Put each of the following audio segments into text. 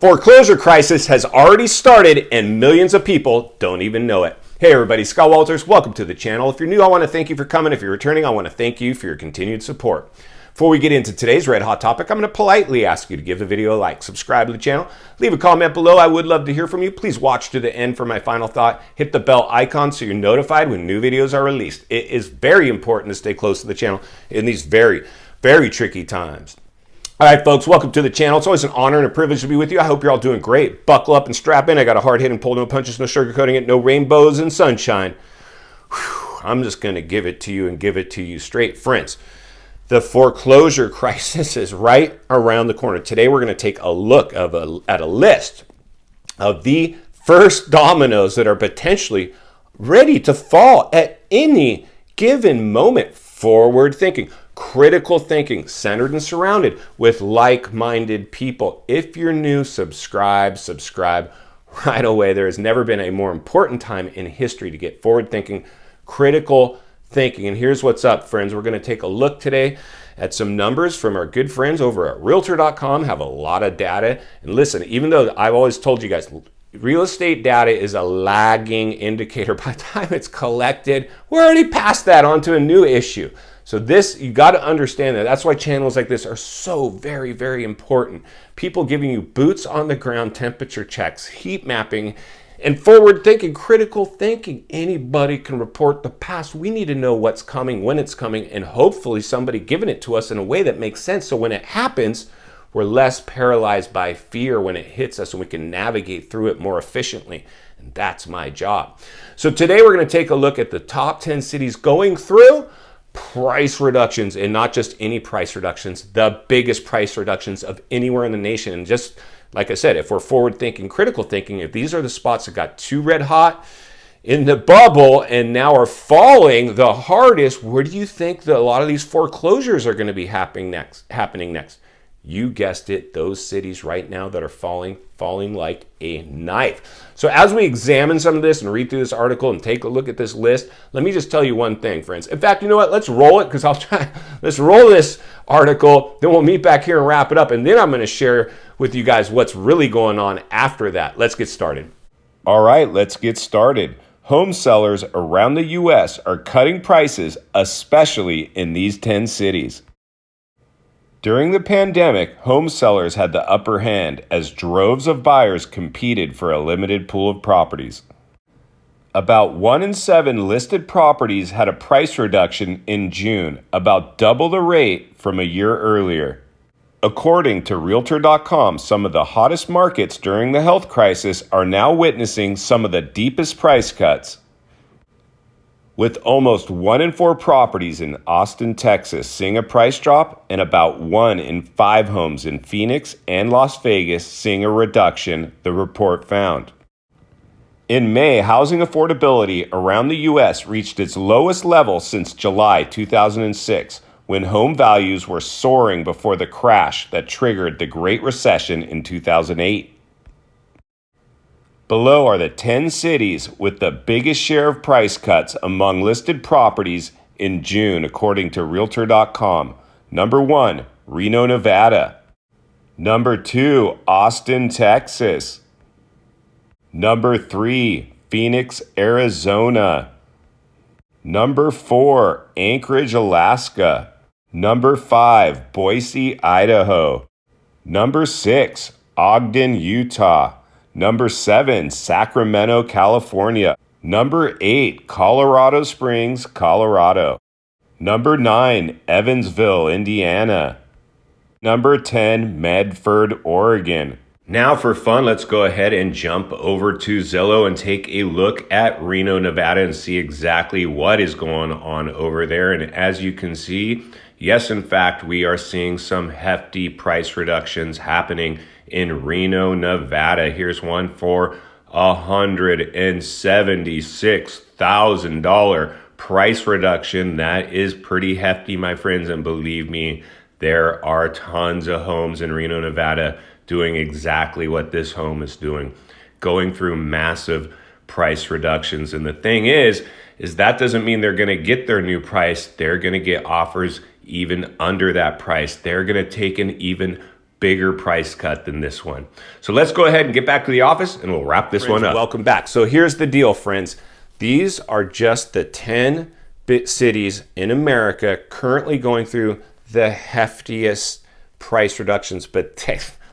Foreclosure crisis has already started and millions of people don't even know it. Hey everybody, Scott Walters, welcome to the channel. If you're new, I want to thank you for coming. If you're returning, I want to thank you for your continued support. Before we get into today's red hot topic, I'm going to politely ask you to give the video a like, subscribe to the channel, leave a comment below. I would love to hear from you. Please watch to the end for my final thought. Hit the bell icon so you're notified when new videos are released. It is very important to stay close to the channel in these very, very tricky times. All right, folks, welcome to the channel. It's always an honor and a privilege to be with you. I hope you're all doing great. Buckle up and strap in. I got a hard hitting pull, no punches, no sugarcoating it, no rainbows and sunshine. Whew, I'm just going to give it to you and give it to you straight. Friends, the foreclosure crisis is right around the corner. Today, we're going to take a look at a list of the first dominoes that are potentially ready to fall at any given moment. Forward thinking. Critical thinking, centered and surrounded with like-minded people. If you're new, subscribe right away. There has never been a more important time in history to get forward thinking, critical thinking. And here's what's up, friends. We're going to take a look today at some numbers from our good friends over at Realtor.com, have a lot of data. And listen, even though I've always told you guys, real estate data is a lagging indicator. By the time it's collected, we're already past that onto a new issue. So this, you got to understand that. That's why channels like this are so very, very important. People giving you boots on the ground temperature checks, heat mapping, and forward thinking, critical thinking. Anybody can report the past. We need to know what's coming, when it's coming, and hopefully somebody giving it to us in a way that makes sense. So when it happens, we're less paralyzed by fear when it hits us and we can navigate through it more efficiently. And that's my job. So today we're going to take a look at the top 10 cities going through price reductions, and not just any price reductions, the biggest price reductions of anywhere in the nation. And just like I said, if we're forward thinking, critical thinking, if these are the spots that got too red hot in the bubble and now are falling the hardest, where do you think that a lot of these foreclosures are going to be happening next? You guessed it, those cities right now that are falling like a knife. So as we examine some of this and read through this article and take a look at this list, let me just tell you one thing, friends. In fact, you know what? Let's roll it, because let's roll this article, then we'll meet back here and wrap it up, and then I'm going to share with you guys what's really going on after that. Let's get started. All right, let's get started. Home sellers around the U.S. are cutting prices, especially in these 10 cities. During the pandemic, home sellers had the upper hand as droves of buyers competed for a limited pool of properties. About 1 in 7 listed properties had a price reduction in June, about double the rate from a year earlier. According to Realtor.com, some of the hottest markets during the health crisis are now witnessing some of the deepest price cuts. With almost 1 in 4 properties in Austin, Texas seeing a price drop, and about 1 in 5 homes in Phoenix and Las Vegas seeing a reduction, the report found. In May, housing affordability around the U.S. reached its lowest level since July 2006, when home values were soaring before the crash that triggered the Great Recession in 2008. Below are the 10 cities with the biggest share of price cuts among listed properties in June, according to Realtor.com. Number 1, Reno, Nevada. Number 2, Austin, Texas. Number 3, Phoenix, Arizona. Number 4, Anchorage, Alaska. Number 5, Boise, Idaho. Number 6, Ogden, Utah. Number 7, Sacramento, California. Number 8, Colorado Springs, Colorado. Number 9, Evansville, Indiana. Number 10, Medford, Oregon. Now for fun, let's go ahead and jump over to Zillow and take a look at Reno, Nevada and see exactly what is going on over there. And as you can see, yes, in fact, we are seeing some hefty price reductions happening in Reno, Nevada. Here's one for $176,000 price reduction. That is pretty hefty, my friends. And believe me, there are tons of homes in Reno, Nevada doing exactly what this home is doing, going through massive price reductions. And the thing is that doesn't mean they're going to get their new price. They're going to get offers even under that price. They're going to take an even bigger price cut than this one. So let's go ahead and get back to the office and we'll wrap this one up. Welcome back. So here's the deal, friends. These are just the 10 cities in America currently going through the heftiest price reductions. But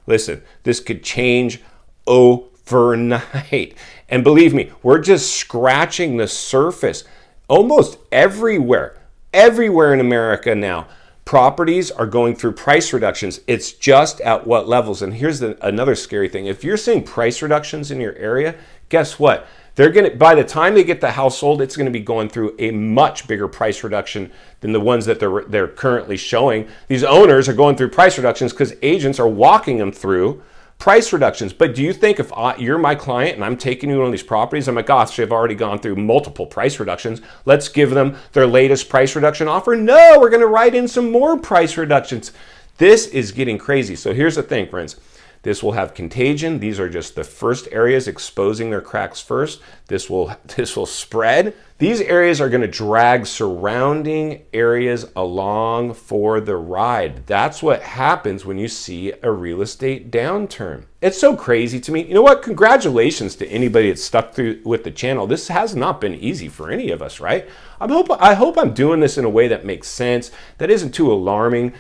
listen, this could change overnight. And believe me, we're just scratching the surface. Almost everywhere in America now, properties are going through price reductions. It's just at what levels. And here's another scary thing. If you're seeing price reductions in your area, guess what? They're gonna, by the time they get the house sold, it's gonna be going through a much bigger price reduction than the ones that they're currently showing. These owners are going through price reductions because agents are walking them through price reductions. But do you think if you're my client and I'm taking you one of these properties, I'm like, gosh, they've already gone through multiple price reductions. Let's give them their latest price reduction offer. No, we're going to write in some more price reductions. This is getting crazy. So here's the thing, friends. This will have contagion. These are just the first areas exposing their cracks first. This will spread. These areas are going to drag surrounding areas along for the ride. That's what happens when you see a real estate downturn. It's so crazy to me. You know what? Congratulations to anybody that's stuck through with the channel. This has not been easy for any of us, right? I hope I'm doing this in a way that makes sense, that isn't too alarming.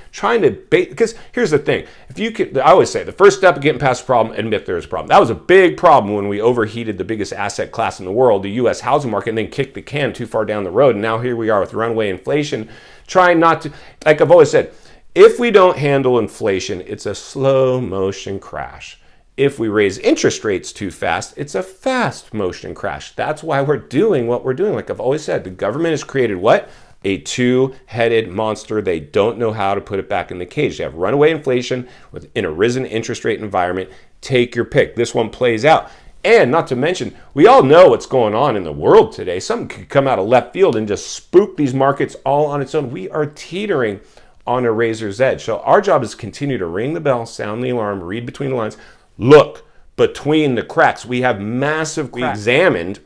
Because here's the thing. If you could, I always say the first step of getting past a problem, admit there's a problem. That was a big problem when we overheated the biggest asset class in the world, the U.S. housing market, and then kicked the can too far down the road. And now here we are with runaway inflation, trying not to, like I've always said, if we don't handle inflation, it's a slow motion crash. If we raise interest rates too fast, it's a fast motion crash. That's why we're doing what we're doing. Like I've always said, the government has created what? A two-headed monster. They don't know how to put it back in the cage. They have runaway inflation in a risen interest rate environment. Take your pick. This one plays out. And not to mention, we all know what's going on in the world today. Something could come out of left field and just spook these markets all on its own. We are teetering on a razor's edge. So our job is to continue to ring the bell, sound the alarm, read between the lines, look between the cracks. We have massive cracks. We examined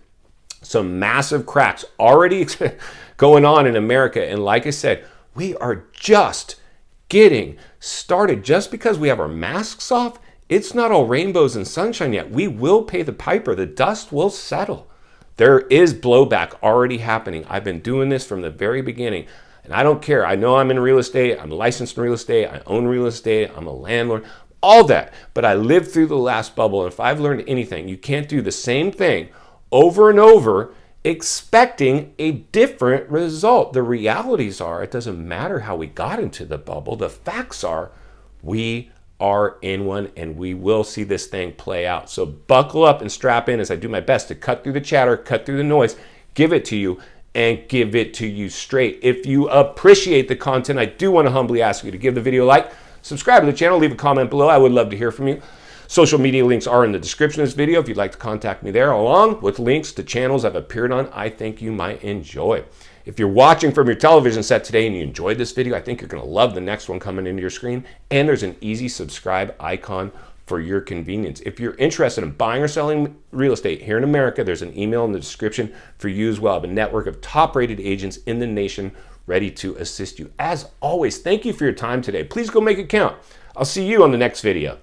some massive cracks already going on in America. And like I said, we are just getting started. Just because we have our masks off, it's not all rainbows and sunshine yet. We will pay the piper. The dust will settle. There is blowback already happening. I've been doing this from the very beginning. And I don't care. I know I'm in real estate. I'm licensed in real estate. I own real estate. I'm a landlord. All that. But I lived through the last bubble. And if I've learned anything, you can't do the same thing over and over expecting a different result. The realities are, it doesn't matter how we got into the bubble. The facts are, we are in one, and we will see this thing play out. So buckle up and strap in as I do my best to cut through the chatter, cut through the noise, give it to you, and give it to you straight. If you appreciate the content, I do want to humbly ask you to give the video a like, subscribe to the channel, leave a comment below. I would love to hear from you. Social media links are in the description of this video if you'd like to contact me there, along with links to channels I've appeared on I think you might enjoy. If you're watching from your television set today and you enjoyed this video, I think you're going to love the next one coming into your screen. And there's an easy subscribe icon for your convenience. If you're interested in buying or selling real estate here in America, there's an email in the description for you as well. I have a network of top-rated agents in the nation ready to assist you. As always, thank you for your time today. Please go make it count. I'll see you on the next video.